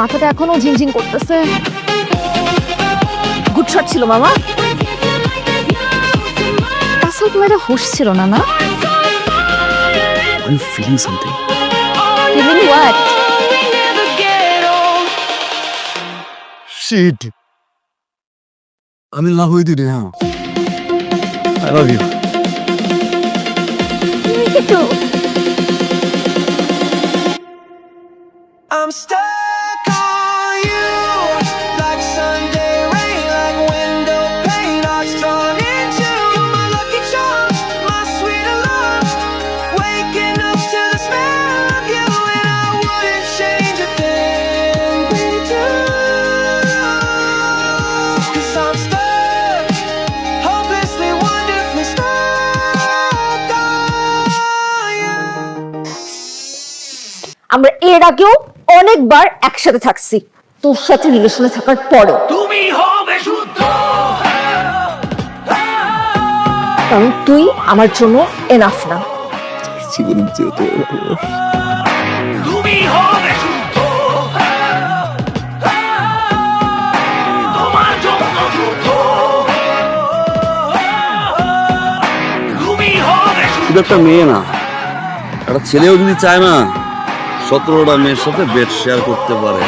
মাথাটা এখনো ঝিনঝিন করতেছে। গুড শট ছিল মামা। আসলে তোমার এটা হুশ ছিল না, না? Are you feeling something? Feeling what? Shit. I'm in love with you now. I love you. Me too. I'm stuck on you, like Sunday rain, like window pane. I'm strong into you, my lucky charm, my sweet alarm. Waking up to the smell of you, and I wouldn't change a thing we do. 'Cause I'm stuck, hopelessly, wonderfully stuck on you. আমরা এর আগেও অনেকবার একসাথে থাকছি, তোর সাথে রিলেশনে থাকার পরে। তুমি হবে শুদ্ধ, কারণ তুই আমার জন্য এনাফ না। জীবন যেতে তুমি হবে শুদ্ধ, তোমার জন্য যুদ্ধ, তুমি হবে শুদ্ধ। শুধু একটা মেয়ে না, একটা ছেলেও যদি চায় না 17টা মেয়ের সাথে বেড শেয়ার করতে পারে।